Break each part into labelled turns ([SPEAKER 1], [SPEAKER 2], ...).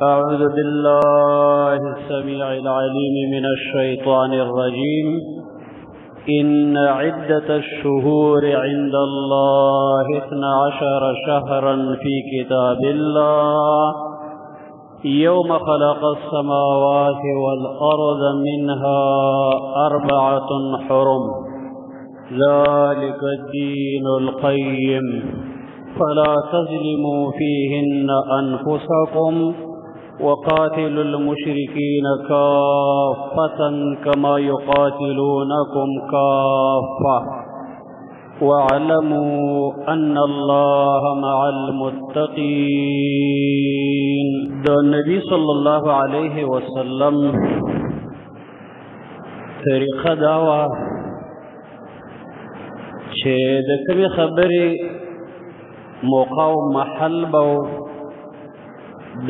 [SPEAKER 1] أعوذ بالله السميع العليم من الشيطان الرجيم. إن عدة الشهور عند الله 12 شهرا في كتاب الله يوم خلق السماوات والأرض منها 4 حرم ذلك الدين القيم فلا تظلموا فيهن أنفسكم وقاتلوا المشركين كافة كما يقاتلونكم كافة واعلموا أن الله مع المتقين. النبي صلى الله عليه وسلم طریقه داوا چې د کومې خبرې موقع و محل به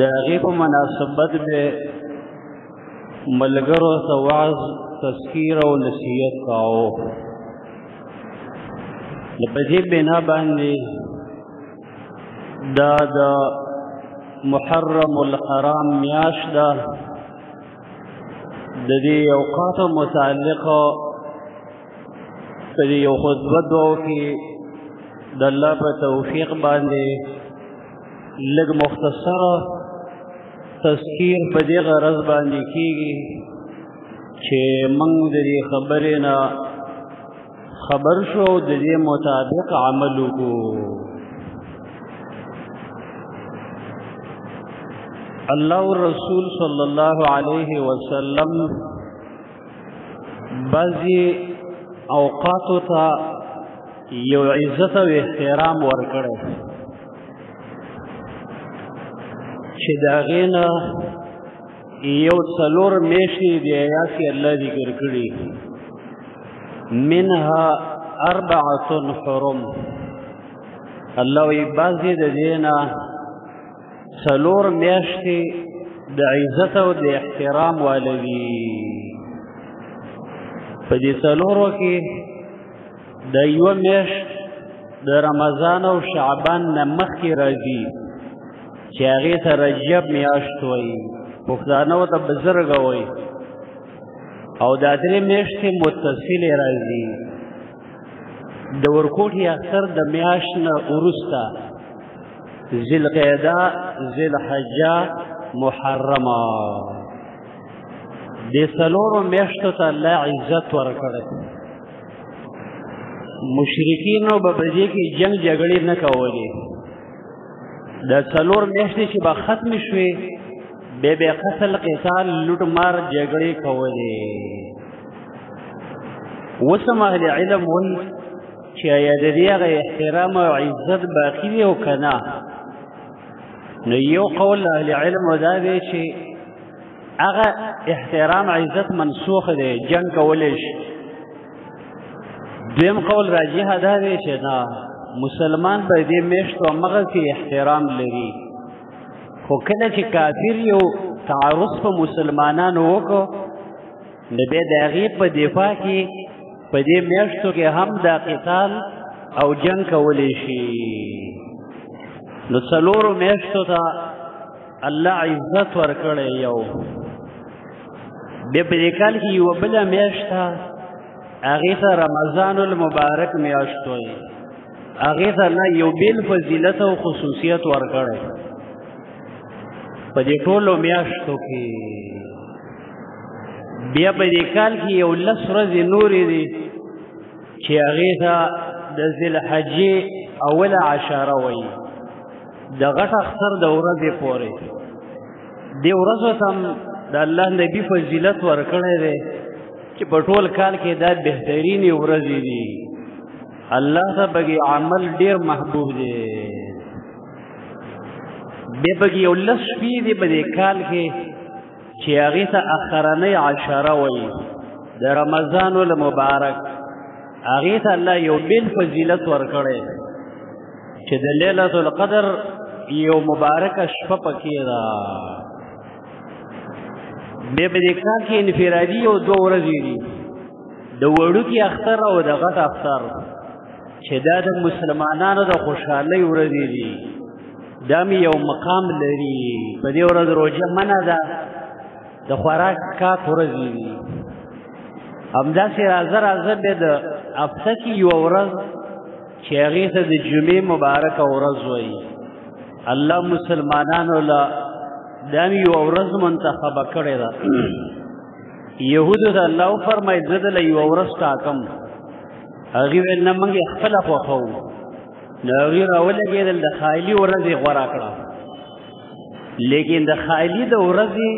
[SPEAKER 1] د هغې په مناسبت به ملګرو ته وعظ تذکیر او نصیحت کاوه. په دې بنا باندې دا د محرم الحرام میاشت ده. د دې اوقاتو متعلقه په دې یو خطبه دوو کې د الله په توفیق باندې لږ مختصره تذکیر په دې غرض باندې کېږي چې موږ د دې خبرې نه خبر شو او د دې مطابق عمل وکړو. الله رسول صلی الله علیه وسلم بعضې اوقاتو ته یو عزت او احترام ورکړی چې د هغې نه یو 4 میاشتې د آیات کې الله ذکر کړي. منها 4 حرم. الله وایي بعضې د دې نه 4 میاشتې د عزت او د احترام واله دي. په دې 4 کې د یوه میاشت د رمضان او شعبان نه مخکې راځي چې هغې ته رجب میاشت وایي، پښتانه ورته بزرګه وایي، او دا 3 میاشتې متصلې راځي. د ورکوټي اختر د میاشت نه وروسته ذوالقعده، ذوالحجه، محرمه. دې 4 میاشتو ته الله عزت ورکړی. مشرکینو به په دې کې جنگ جګړې نه کولې. دا 4 میاشتې چې به ختمې شوې بیا به قتل، قتال، لوټ مار، جګړې کولې. اوس هم اهل علم وایي چې آیا د دې هغه احترام او عزت باقي دی او که نه؟ نو یو قول اهل علم دا دی چې هغه احترام عزت منسوخ دی، جنگ کولی شي. دویم قول راجح دا دی چې نه، مسلمان په دې میاشتو همغسې احترام لري، خو کله چې کافر یو تعرض په مسلمانانو وکړو نو بیا د هغې په دفاع کې په دې میاشتو کې هم دا قتال او جنگ کولی شي. نو 4 میاشتو ته الله عزت ورکړی. یو بیا په دې کال کې یوه بله میاشت ده، هغې ته رمضان المبارک میاشت وایي. هغې ته الله یو بېل فضیلت او خصوصیت ورکړی. په دې ټولو میاشتو کې بیا په دې کال کې یو 10 ورځې نورې دي چې هغې ته د ذوالحجې اوله عشره وایي، د غټ اختر د ورځې پورې. دې ورځو ته هم د الله نبي فضیلت ورکړی دی چې په ټول کال کې دا بهترینې ورځې دي. الله ته پکې عمل ډېر محبوب دی. بیا پکې یو 10 شپې دي په دې کال کې چې هغې ته اخرنۍ عشره وایي، د رمضان المبارک. هغې ته الله یو بېل فضیلت ورکړی چې د لیلة القدر یو مبارکه شپه پکې ده. بیا په دې کال کې انفرادي یو 2 ورځې دي، د وړوکي اختر او د غټ اختر، چې دا د مسلمانانو د خوشحالۍ ورځې دي. دا مې یو مقام لري په دې ورځ روژه منع ده د خوراک کاک ورځې دي همداسې راځه بیا د هفته کې یوه ورځ چې هغې ته د جمعې مبارکه ورځ وایي الله مسلمانانو له دا مې یوه ورځ منتخبه کړې ده یهودو ته الله وفرمایي زه دله یوه ورځ ټاکم هغې ویل نه موږ یې خپله خوښوو نو هغې راولګېدل د خایلي ورځ یې غوره کړه لیکن د خایلي د ورځې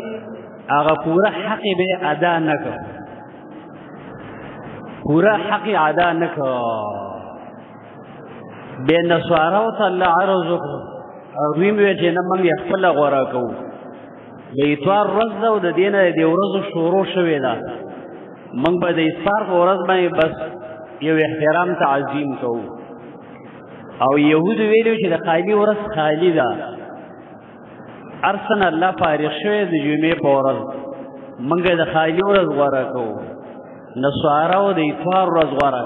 [SPEAKER 1] هغه پوره حق یې به ادا نه کړ پوره حق یې ادا نه کړ بیا نصاراو ته الله عرض وکړ هغوی مې ویل چې نه موږ یې خپله غوره کوو د اتوار ورځ ده او د دې نه د دې ورځو شروع شوې ده موږ به د اتوار په ورځ باندې بس یو احترام تعظیم کوو او یهودو ویلو چې د خایلي ورځ خالي ده هر څه نه الله فارغ شوی د جمعې په ورځ موږ د خایلي ورځ غوره کوو نصاراو د اتوار ورځ غوره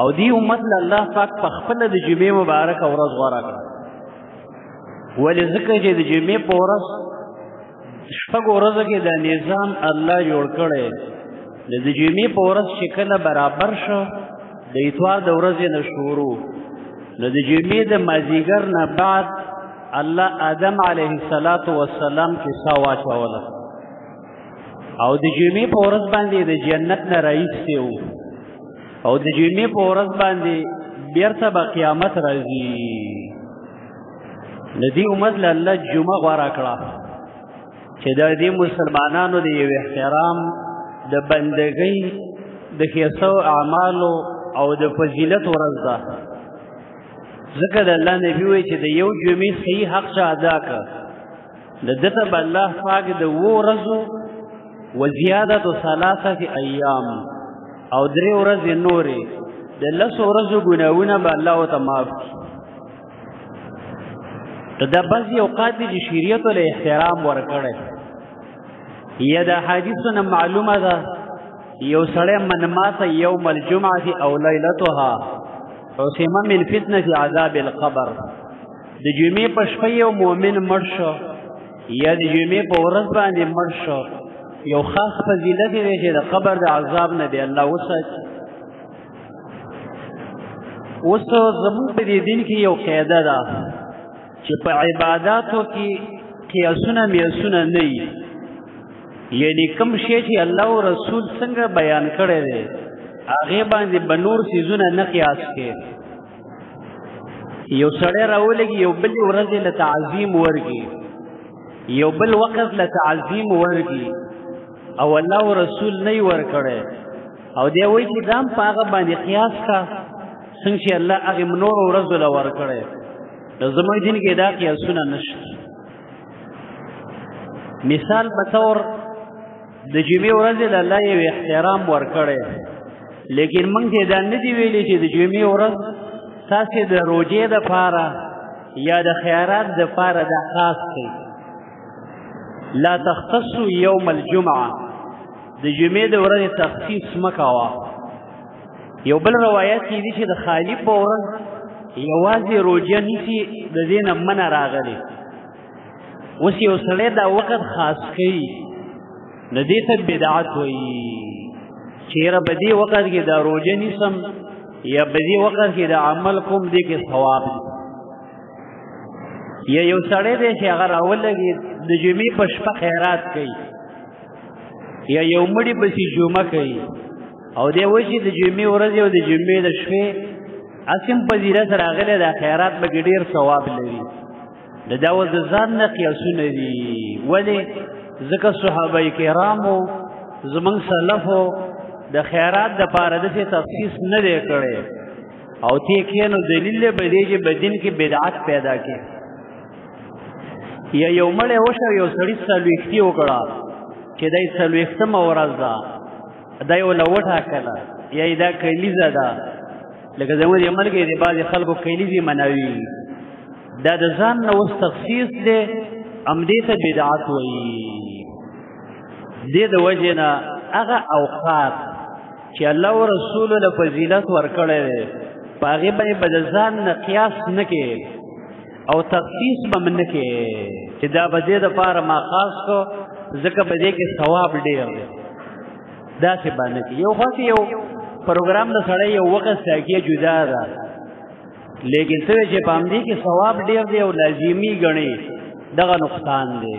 [SPEAKER 1] او دې امت له الله پاک په خپله د جمعې مبارکه ورځ غوره کړه ولې ځکه چې د جمعې په ورځ شپږو ورځو کې دا نظام الله جوړ کړی د جمعې په ورځ چې کله برابر شو د اتوار د ورځې نه شروع نو د جمعې د مازدیګر نه بعد الله آدم علیه السلام کیسه واچوله او د جمعې په ورځ باندې د جنت نه راایستی و او د جمعې په ورځ باندې بیرته به قیامت راځي د دې امت له الله جمعه غوره کړه چې د دې مسلمانانو د یو احترام د بندګۍ د ښایستو اعمالو او د فضیلت ورځ ده ځکه د الله نبي وایي چې د یو جمعې صحیح حق چا ادا کړه د ده ته به الله پاک د 7 ورځو وزیادت ثلاثه ایام او 3 ورځې نورې د 10 ورځو ګناهونه به الله ورته معاف کړي دا بعضې اوقات دي چې شریعت له احترام ورکړی یا د حدیثو نه معلومه ده یو سړی من مات یوم الجمعة او لیلتها عصم من فتنة عذاب القبر د جمعې په شپه یو مؤمن مړ شو یا د جمعې په ورځ باندې مړ شو یو خاص فضیلت دی چې د قبر د عذاب نه دی الله وساتي اوس زموږ په دې دین کې یو قاعده ده چې په عباداتو کې قیاسونه میاسونه نه وي یعنی کوم شی چې الله او رسول څنګه بیان کړی دی هغې باندې به نور څیزونه نه قیاس کې یو سړی راولګي یو بل ورځې له تعظیم ورکړي یو بل وخت له تعظیم ورکړي او الله او رسول نه یې ورکړی او دی وایي چې دا هم په هغه باندې قیاس کا څنګه چې الله هغې نور ورځو له ورکړی د زموږ دین کې دا قیاسونه نشته مثال په طور د جمعې ورځې له الله یو احترام ورکړی لیکن موږ ته دا نه دي ویلي چې د جمعې ورځ تاسې د روژې دپاره یا د خیرات دپاره دا خاص کړئ لا تختصوا یوم الجمعه د جمعې د ورځې تخصیص مه کوه یو بل روایت کې دي چې د خالي په ورځ یوازې روژه نیسي د دې نه منع راغلی اوس یو سړی دا وخت خاص کوي نو دې ته بدعت وایي چې یاره په دې وخت کې دا روژه نیسم یا په دې وخت کې دا عمل کوم دې کې ثواب دی یا یو سړی دی چې هغه راولګي د جمعې په شپه خیرات کوي یا یو مړي پسې جمعه کوي او دی وایي چې د جمعې ورځې او د جمعې د شپې اسیم فضیلت راغلی دا خیرات به کې ډېر ثواب لري دا اوس د ځان نه قیاسونه دي ولې ځکه صحابه کرامو زموږ سلفو د خیرات دپاره داسې تخصیص نه دی کړی او تی کښېنو دلیل به دی چې په دین کې بدعت پیدا کړي یا یو مړی وشو یو سړي څلوېښتي وکړه چې دا یې څلوېښتمه ورځ ده دا یې ورله وټاکله یا یې دا کلیزه ده لکه زموږ د ملکې د بعضې خلکو کلیزې مناوي دا د ځان نه اوس تخصیص دی همدې ته بدعت وایي دې د وجې نه هغه اوقات چې الله او رسولو له فضیلت ورکړی دی په هغې باندې به د ځان نه قیاس نه کې او تخصیص به من نه کې چې دا به دې دپاره ما خاص کو ځکه په دې کې ثواب ډېر دی داسې به نه کې یو خواته یو پروګرام د سړی یو وخت ساکیه جدا ده لیکن څه چې په همدې کې ثواب ډېر دی او لازمي ګڼي دغه نقصان دی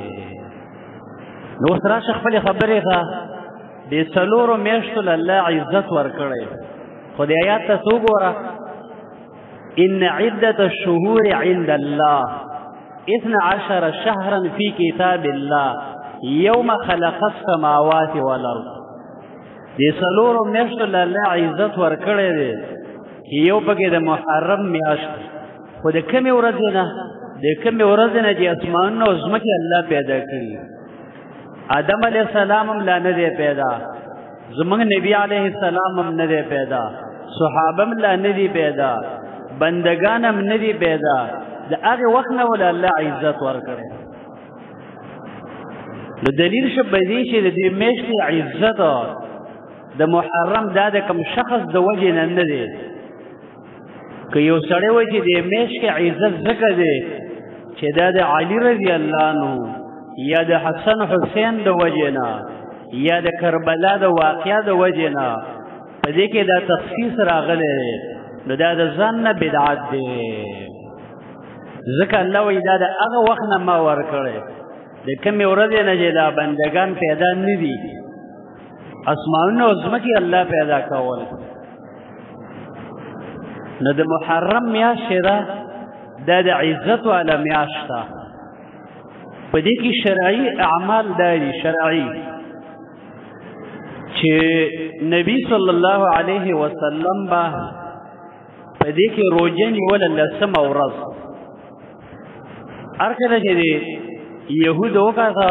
[SPEAKER 1] نو اوس راشه خپلې خبرې ته دې څلورو میاشتو له الله عزت ورکړی خو دې آیات ته څه وګوره إن عدة الشهور عند الله 12 شهرا في كتاب الله يوم خلق السماوات والأرض دې څلورو میاشتو له الله عزت ورکړی دی یو پکې د محرم میاشت خو د کومې ورځې نه د کومې ورځې نه چې اسمانونه او ځمکې الله پیدا کړي آدم علیه السلام هم لا نه دی پیدا زمونږ نبی علیه السلام هم نه دی پیدا صحابه هم لا نه دی پیدا بندگان هم نه دی پیدا د هغې وخت نه ول الله عزت ورکړی نو دلیل شو په دې چې د دې میاشتې عزت د محرم دا د کوم شخص د وجې نه نه دی که یو سړی وایي چې د میاشت کې عزت ځکه دی چې دا د علي رضی الله عنه یا د حسن حسین د وجې نه یا د کربلا د واقعه د وجې نه په دې کې دا تخصیص راغلی دی نو دا د ځان نه بدعت دی ځکه الله وایي دا د هغه وخت نه ما ورکړی د کومې ورځې نه چې دا بندګان پیدا نه دي اسمانونه او ځمکې الله پیدا کول نو د محرم میاشت ده دا د عزت والا میاشت ده په دې کې شرعي اعمال دا دي شرعي چې نبی صلی الله علیه وسلم به په دې کې روژه نیوله لسمه ورځ هر کله چې د یهودو وکاته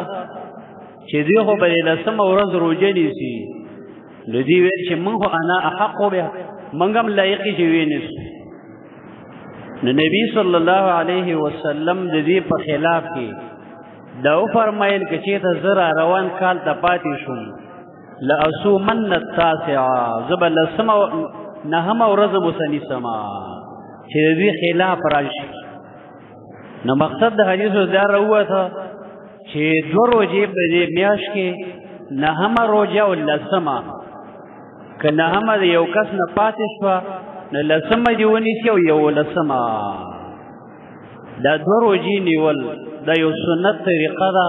[SPEAKER 1] چې دوی خو په دې لسمه ورځ روژه نیسي نو دوی ویل چې موږ خو انا احق بها موږ هم لایق چې ونیسو نو نبی صلی الله علیه وسلم د دې په خلاف کې دا وفرمایل که چېرته زه را روان کال ته پاتې شوم لأصومن التاسعه زه به لسمه نهمه ورځ به نیسمه چې د دوی خلاف راشي نو مقصد د حدیثو دا راووته چې دوه روژې په دې میاشت کې نهمه روژه او لسمه که نهمه د یو کس نه پاتې شوه نو لسمه دې ونیسي او یولسمه دا دوه روژې نیول دا یو سنت طریقه ده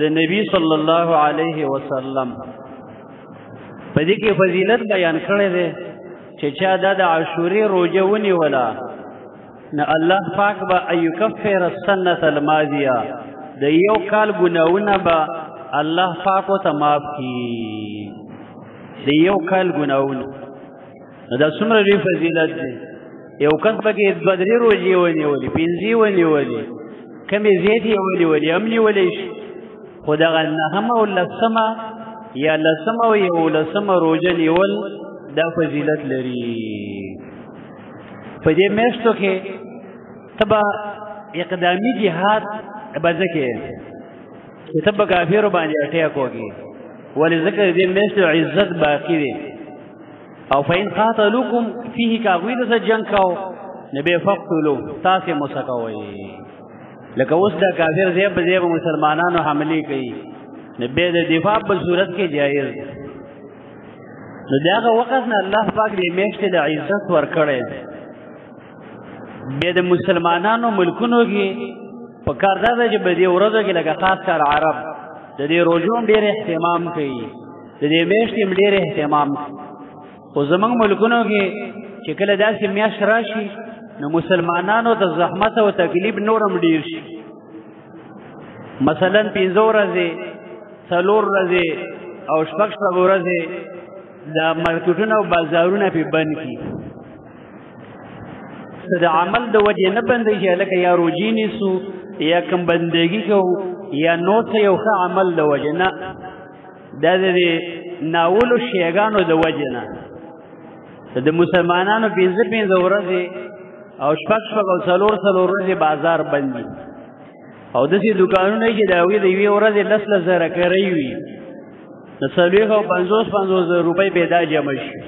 [SPEAKER 1] د نبی صلی الله علیه وسلم په دې کې فضیلت بیان کړی دی چې چا دا د عاشورې روژه ونیوله نو الله پاک به ایکفر السنة الماضیه د یو کال ګناهونه به الله پاک ورته معاف کړي د یو کال ګناهونه دا څومره لوی فضیلت دی یو کس پکې دوه درې روژې ونیولې پنځه ونیولې کمې زیاتې ونیولې هم نیولی شي خو دغه نهمه او لسمه یا لسمه او یولسمه روژه نیول دا فضیلت لري په دې میاشتو کې ته به اقدامي جهاد به ځه کوې چې ته به کافرو باندې اټیک وکړې ولې ځکه د دې میاشتو عزت باقي دی او فإن قاتلوکم فيه که هغوی دسه جنګ کو نو بیا فقتلو تاسې موسه کوئ لکه اوس دا کافر ځای په ځای به مسلمانانو حملې کوي نو بیا د دفاع په صورت کې جایز دی نو د هغه وخت نه الله پاک دې میاشتې د عزت ورکړی بیا د مسلمانانو ملکونو کې په کار دا ده چې په دې ورځو کې لکه خاص کار عرب د دې روژو هم ډېر اهتمام کوي د دې میاشتې هم ډېر اهتمام کوي خو زموږ ملکونو کې چې کله داسې میاشت راشي نو مسلمانانو ته زحمت او تکلیف نور هم ډېر شي مثلا 15 ورځې 4 ورځې او 6 ورځې دا مارکیټونه او بازارونه پې بند کړي د عمل د وجې نه بندوي چې هلکه یا روژې نیسو یا کم بندګي کوو یا نور څه یو ښه عمل د وجې نه دا د ناولو شیګانو د وجې نه د مسلمانانو 15 ورځې او 6 او 4 ورځې بازار بند وي او داسې دوکانونه چې د هغوی د یوې ورځې 10 زره کرۍ وي د 40 او 50 زره روپۍ پیدا جمع شي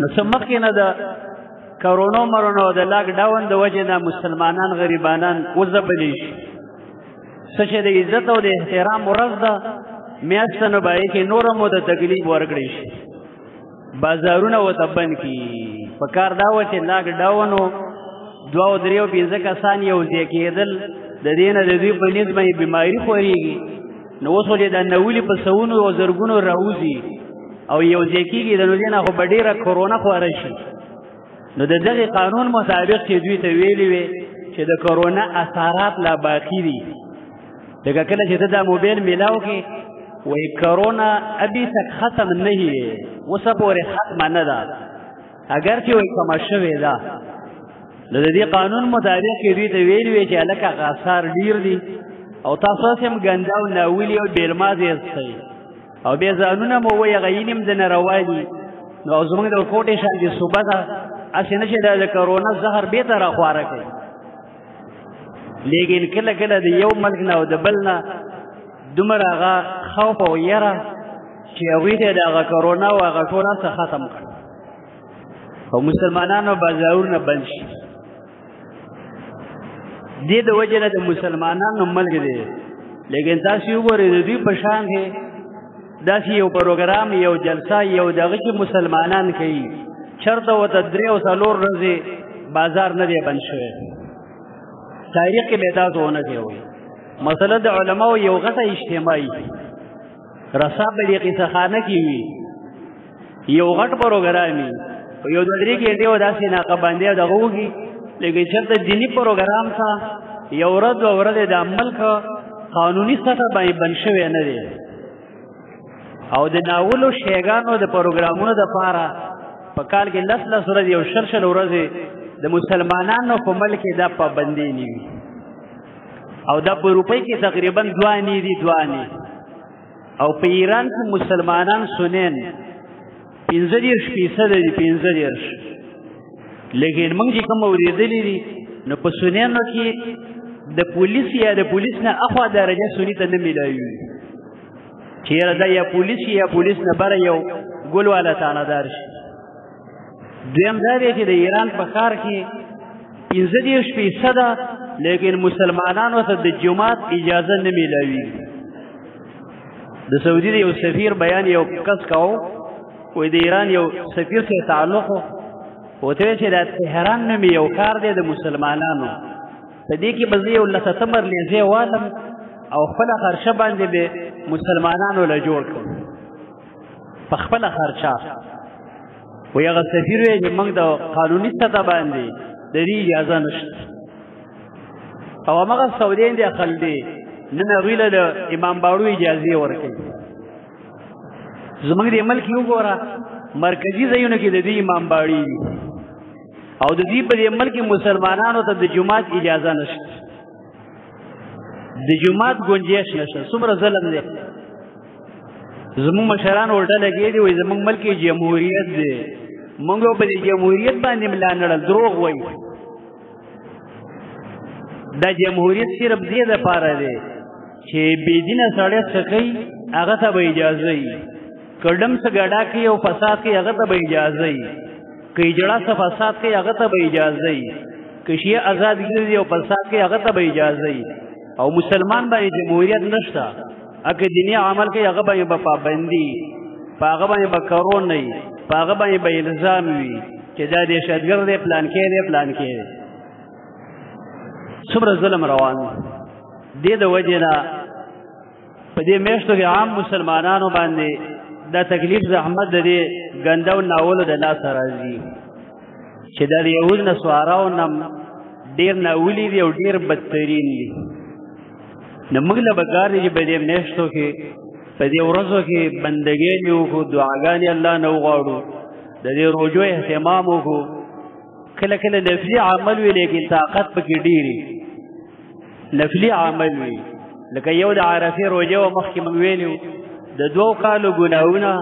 [SPEAKER 1] نو څه مخکې نه د کرونا مرونو د لاک ډاون د وجې نه مسلمانان غریبانان وځپلی شي څه چې د عزت او د احترام ورځ ده میاشته نه به کې نوره مو د تکلیف ورکړی شي بازارونه ورته بند کړي په کار دا وه چې لاک ډاون و 2 او 3 او 5 کسان یو ځای کېدل د دې نه د دوی په نیز باندې بیماري خورېږي نو اوس ولې دا نولي په سوونو او زرګونو راوځي او یو ځای کېږي د نو دې نه خو به ډېره کرونا خوره شي نو د دغه قانون مطابق چې دوی ته ویلي وي چې د کرونا اثرات لا باقي دي لکه کله چې ته دا موبایل میلاو کې وایي کرونا ابھی تک ختم نہیں ہے اوسه پورې ختمه نه ده اگر چې وایي کمه شوې ده نو د دې قانون مطابق چې دوی ته ویلي وي چې هلکه آثار ډېر دي او تاسو هم ګنده او ناولي او بېلمازې یاستئ او بیا ځانونه مو وایي هغه یې هم ځنه رواني نو او زموږ د کوټې شان دي صوبه ده هسې نه چې دا د کرونا زهر بېرته راخواره کوي لیکن کله کله د یو ملک نه او د بل نه دومره هغه خوف او یره چې هغوی ته د هغه کرونا او هغه ټول څه ختم کړ او مسلمانانو بازارونه بند شي دې د وجې نه د مسلمانانو ملک دی لیکن تاسو وګورئ د دوی په شان کې داسې یو پروګرام یو جلسه یو دغه چې مسلمانان کوي چرته ورته 3 او 4 ورځې بازار نه دی بند شوی تاریخ کې به تاسو ونه کوئ مثلا د علماو یو غټه اجتماعي رسا به دې قصهخانه کې وي یو غټ پروګرام وي یو 2-3 ګنټې و داسې ناقه باندې دغه وږي لیکن چېرته دیني پروګرام ته یو ورځ 2 ورځې د ملک قانوني سطح باندې بند شوی نه دی او د ناولو شیګانو د پروګرامونو دپاره په کال کې 10 ورځې او 60 ورځې د مسلمانانو په ملک کې دا پابندي نه وي او دا په روپۍ کې تقریبا 2 دي او په ایران کې مسلمانان سنن 15% دي 15 لیکن موږ چې کوم اورېدلي دي نو په سنیانو کې د پولیس یا د پولیس نه اخوا درجه سني ته نه میلاوي چې یاره دا یا پولیس یا پولیس نه بره یو ګل والا تانهدار شي دویم دا دی چې د ایران په ښار کې 15% لیکن مسلمانانو ته د جماعت اجازه نه میلاوي د سعودي یو سفیر بیان یو کس کاو وایي د ایران یو سفیر سره تعلق وته چې د تهران نوم یو کار دی د مسلمانانو په دې کې به زه یو 10 سپتمبر لیزې والم او خپله خرچه باندې به مسلمانانو له جوړ کړم په خپله خرچه وایي هغه سفیر وایي چې موږ د قانوني سطح باندې د دې اجازه نشته او هماغه سعودیان دي خل دي نن هغوی له د امام باړو اجازې ورکوي زموږ د ملک وګوره مرکزي ځایونو کې د دې امام باړي دي او د دې په دې ملک مسلمانانو ته د جماعت اجازه نشته د جماعت گنجائش نشته څومره ظلم دی زموږ مشران الټه لګېدي دي وایي زموږ ملک جمهوریت دی موږ په دې جمهوریت باندې ملا نړل دروغ وایي دا جمهوریت صرف دې دپاره دی چې بېدینه سړی څه کوي هغه ته به اجازه وي که ډم څه ګډا کوي او فساد کوي هغه ته به اجازه وي که اجړه څه فساد کوي هغه ته به اجازه وي که شیعه ازاد ګرځي او فساد کوي هغه ته به اجازه وي او مسلمان باندې جمهوریت نشته اګه دیني عمل کوي هغه باندې به پابندي په هغه باندې به کرون نه وي په هغه باندې به الزام وي چې دا دهشتګرد دی پلان کې دی پلان کې دی څومره ظلم روان دی د وجې نه په دې میاشتو کې عام مسلمانانو باندې دا تکلیف زحمت د دې ګنده او ناولو د لاسه راځي چې دا د یهود نسواراو نه ډېر ناولي دي او ډېر بدترین دي نو موږ له پکار دی چې په دې میاشتو کې په دې ورځو کې بندګۍ وکړو دعاګانې الله نه وغواړو د دې روژو اهتمام وکړو کله کله نفلي عمل وي لیکن طاقت پکې ډېرې نفلي عمل وي لکه یو د عرفې روژه وه مخکې موږ ویلي د 2 کالو ګناهونه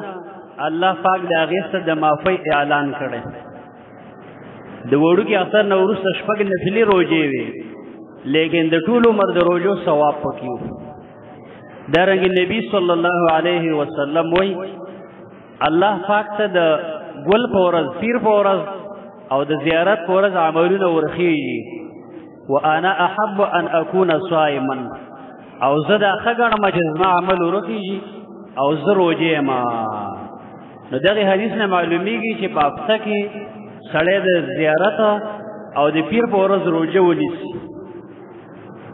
[SPEAKER 1] الله پاک د هغې څخه د معافۍ اعلان کړی د وړوکي اختر نه وروسته 6 نفلي روژې وي لیکن د ټول عمر د روژو ثواب پکې و دارنګې نبي صلی الله علیه وسلم وایي الله پاک ته د ګل په ورځ پیر په ورځ او د زیارت په ورځ عملونه ورخیږي وانا احب ان اكون صائما او زه دا ښه ګڼم چې زما عمل ورخیږي او زه روژه یم. نو دغه حدیث نه معلومیږي چې په هفته کې سړی د زیارت او د پیر په ورځ روژه ونیسي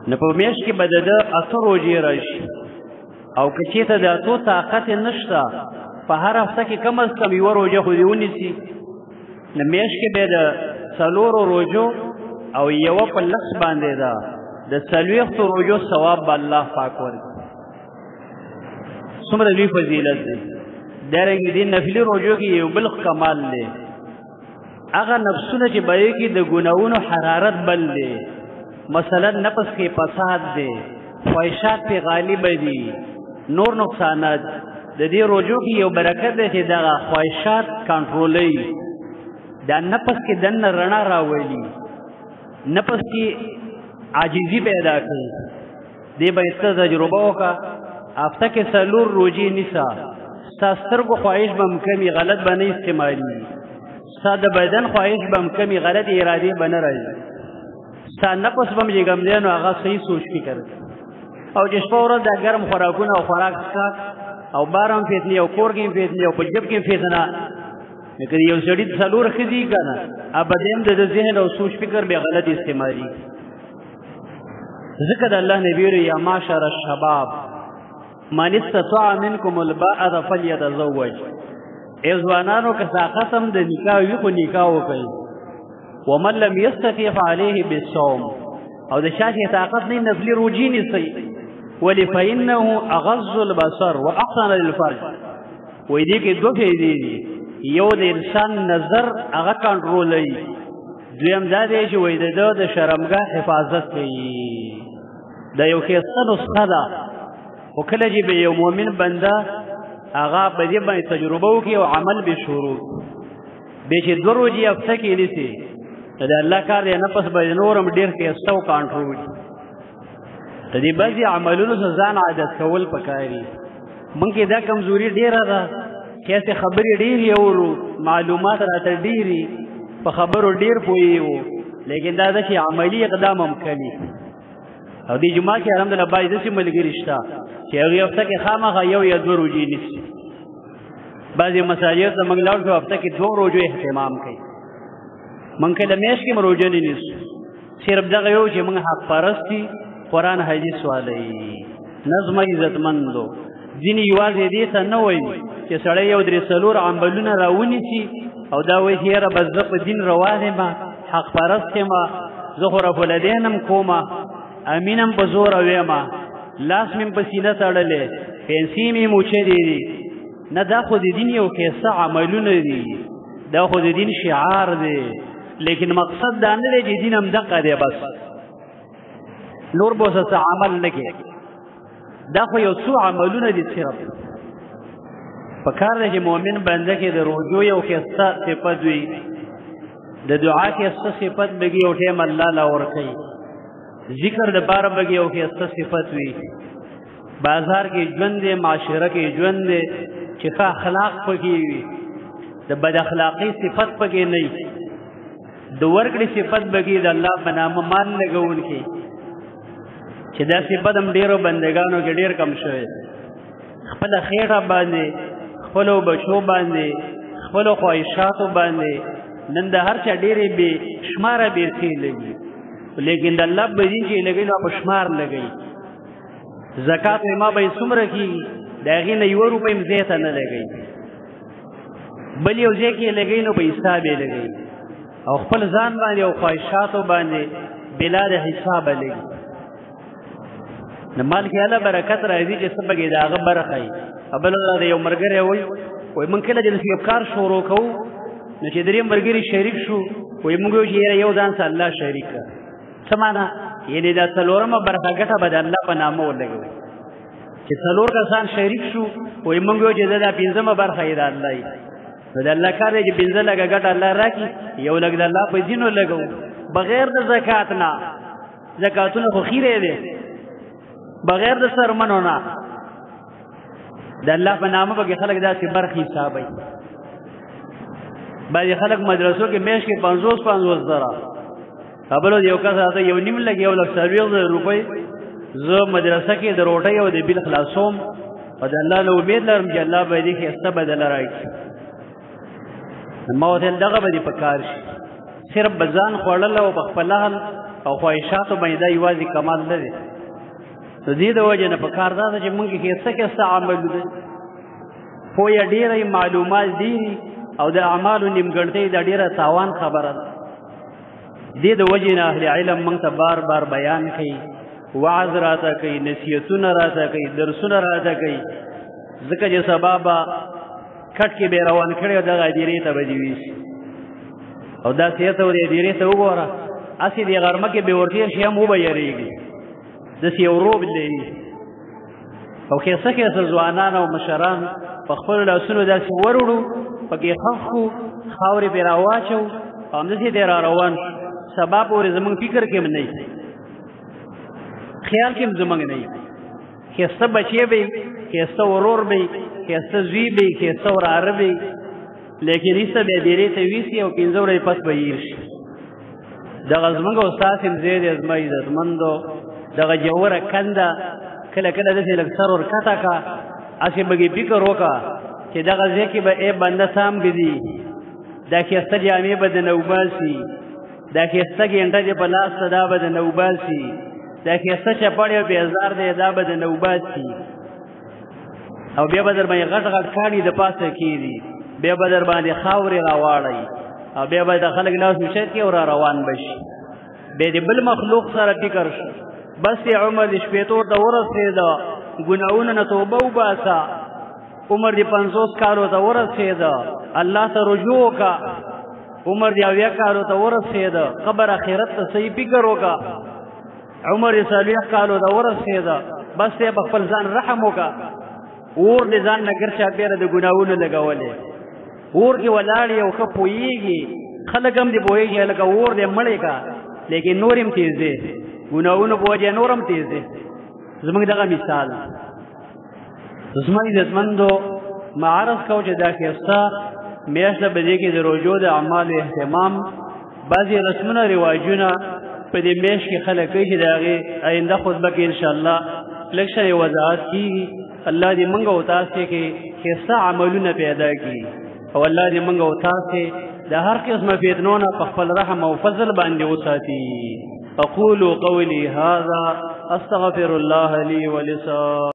[SPEAKER 1] نو په میاشت کې به د ده 8 روژې راشي او که چېرته د 8 طاقت یې نشته په هر هفته کې کم از کم 1 روژه خو دې ونیسي نو میاشت کې به د 4 روژو او 1 په لس باندې ده د 40 روژو ثواب به الله پاک ورکړي. څومره لوی فضیلت دی. دارنګه دې نفلي روژو کې یو بل کمال دی. هغه نفسونه چې به کې د ګناهونو حرارت بل دی، مثلا نفس کې فساد دی، خواهشات پې غالب دي، نور نقصانات. د دې روژو کې یو برکت دی چې دغه خواهشات کنټرولوي، دا نفس کې دننه رڼا راولي، نفس کې عاجزي پیدا کوي. دې به ته تجربه وکړه، هفته کې 4 روژې نیسه، ستا سترګو خواهش به هم کمي، غلط به نه استعمالي، ستا د بدن خواهش به هم کمي، غلط ارادې به نه راځي، ستا نفس به هم جګم دی نو هغه صحیح سوچ فکر او چې شپه ورځ دا ګرم خوراکونه او خوراک څښاک او بار هم فتنې او کور کې هم فتنې او په جب کې هم فتنه. لکه یو سړي 4 ښځې که نه ابد هم د ذهن او سوچ فکر به غلط استعمالي. ذکر الله نبی ویلي یا معشر الشباب من استطاع منکم الباءة فلیتزوج. ای ځوانانو که طاقت هم د نکاح وي خو نکاح وکړئ. ومن لم یستطع فعلیه بالصوم او د چا چې طاقت نه نفلي روژې نیسئ. ولې فإنه اغض البصر واحسن للفرج. وایي دې کې 2 فایدې دي. یو د انسان نظر هغه کنټرولوي، دویم دا دی چې وایي د ده د شرمګاه حفاظت کوي. دا یو ښایسته نسخه ده، خو کله چې به یو مؤمن بنده هغه په دې باندې تجربه وکړي او عمل به شروع بیا چې 2 روژې هفته کې نیسي د الله کار دی، نفس به نور هم ډېر ښایسته او کنټرول. د دې بعضې عملونو څخه ځان عادت کول پکار دي. موږ کې دا کمزوري ډېره ده چې هسې خبرې ډېرې اورو، معلومات راته ډېرې، په خبرو ډېر پوهېږو، لیکن دا ده چې عملي اقدام هم کوي. او دې جمعه کې الحمدلله بعضې داسې ملګري شته چې هغوی هفته کې خامخا 1 یا 2 روژې نیسي. بعضې مساجد ته موږ لاړ شو هفته کې 2 روژو اهتمام کوي. موږ کله میاشت کې هم روژه نه نیسو، صرف دغه یو چې موږ حق پرست دي، قرآن حدیث والئ، نظم عزتمندو. ځینې یوازې دې ته نه وایي چې سړی 1 3 4 عملونه راونیسي او دا وایي چې یاره بس زه په دین روان یم، حق پرست یم، زه خو رب العالمین هم کومه، امین هم په زور ویم، لاس مې په سینه تړلی، پنسې مې موچدې دي. نه، دا خو د دین یو ښایسته عملونه دي، دا خو د دین شعار دی، لیکن مقصد دا نه دی چې دین همدغه دی بس نور به اوس څه عمل نه کوي. دا خو یو څو عملونه دي. صرف پکار دی چې مؤمن بنده کې د روژو یو ښایسته صفت وي، د دعا ښایسته صفت بګي یو ټایم الله له ورکوي، ذکر دپاره بګي یو ښایسته صفت وي، بازار کې ژوند دی، معاشره کې ژوند دی چې ښه اخلاق پکې وي، د بد اخلاقي صفت پکې نه وي، د ورکړې صفت بګي د الله په نامه مال لګونکي چې دا صفت هم ډېرو بندګانو کې ډېر کم شوی. خپله خېټه باندې، خپلو بچو باندې، خپلو خواهشاتو باندې نن د هر چا ډېرې بې شماره پیسې لګي، لیکن د الله په دین چې لګوي نو په شمار لګوي. زکات ما به یې څومره کېږي، د هغې نه 1 روپۍ هم ځای ته نه لګوي، بل یو ځای کې یې لګوي نو په حساب یې لګوي، او خپل ځان باندې او خواهشاتو باندې بلا د حسابه لګي. نو مال کې الله برکت راځي چې څه پکې د هغه برخه وي. بل د یو ملګری وایي موږ کله چې یو کار شروع کوو نو چې 3 ملګري شریک شو، وایي موږ وایو چې یو ځان سره الله شریک کړه. څه معنا؟ یعنې دا 4مه برخه ګټه به د الله په نامه ولګوي. چې 4 کسان شریک شو، وایي موږ وایو چې دا 5مه برخه یې د الله وي. نو د الله کار دی چې 5 لکه ګټه الله راکړي، 1 لک د الله په دین ولګوو بغیر د زکات نه. زکاتونه خو خیرې دی، بغیر د سرمنو نه د الله په نامه به خلک داسې برخې حسابوي. بعضې خلک مدرسو کې میاشت کې 50 زره بلو د یو کس راته 1.5 لک 1,40,000 روپۍ زه مدرسه کې د روټۍ او د بیل خلاصوم او د الله نه امید لرم چې الله به دې ښایسته بدله راکړي ما ورته ویل دغه به دې په کار شي صرف به ځان خوړل او په خپل اهل او خواهشاتو باندې دا یوازې کمال نه دی د دې د وجې نه په کار دا ده چې موږ کې ښایسته عمل دی پویه ډېره معلومات ډېري او د اعمالو نیمګړتۍ دا ډېره تاوان خبره ده دې د وجې نه اهل علم موږ ته بار بار بیان کوي وعظ راته کوي نصیحتونه راته کوي درسونه راته کوي ځکه چې سبا به کټ کې به روان کړی او دغه هدیرې ته به دې ویسي او دا سیته و دې هدیرې ته وګوره هسې دې غرمه کې به ورتېر شي هم وبه یېرېږي داسې یو روب لري او ښایسته ځوانان او مشران په خپلو لاسونو داسې وروړو پکې خښ کړو خاورې پرې راواچو او همداسې دی را روان شو سبا پورې زموږ فکر کې هم نه وي خیال کې هم زموږ نه وي ښایسته بچی به وي ښایسته ورور به وي ښایسته زوی به وي ښایسته وراره به وي لیکن ایسته بیا ډېرې ته ویسي او 15 ورځې پس به هیر شي دغه زموږ استاد هم ځای دی زما عزتمندو دغه جووره کنده کله کله داسې لږ سر ورکته که هسې بګې فکر وکړه چې دغه ځای کې به ای بنده سام ګرځي دا ښایسته جامې به د نه وباسي دا ښایسته ګینټه چې په لاس ته دا به د نه وباسي دا ښایسته چپړې او پیزار دی دا به د نه وباسي او بیا به در باندې غټ غټ کاڼي د پاسه کېږي بیا به در باندې خاورې راواړئ او بیا به د خلک لاس اوچت کړي او را روان به شي بیا د بل مخلوق سره فکر شو بس یې عمر د شپېتو ته ورسېده ګناهونو نه توبه وباسه عمر د 50 کالو ته ورسېده الله ته رجوع وکړه عمر د 80 کالو ته ورسېده قبر آخرت ته صحیح فکر وکړه عمر د 40 کالو ته ورسېده بس یې په خپل ځان رحم وکړه اور د ځان نه ګر چاپېره د ګناهونو لګولې اور کې ولاړ یې او ښه پوهېږي خلک هم دې پوهېږي لکه اور دې مړې کا لیکن نور هم تیز دی ګناهونو په وجه نور هم تیز دی زموږ دغه مثال زما عزتمندو ما عرض کو چې دا ښایسته میاشت به دې کې د روژو د اعمالو اهتمام بعضې رسمونه رواجونه په دې میاشت کې خلک کوي چې د هغې آینده خطبه کې انشاءالله لږ شی وضاحت کېږي الله دې موږ او تاسې کې ښایسته عملونه پیدا کړي او الله دې موږ او تاسې د هر قسمه فتنو نه په خپل رحم او فضل باندې وساتي اقول قولي هذا استغفر الله لي ولسائر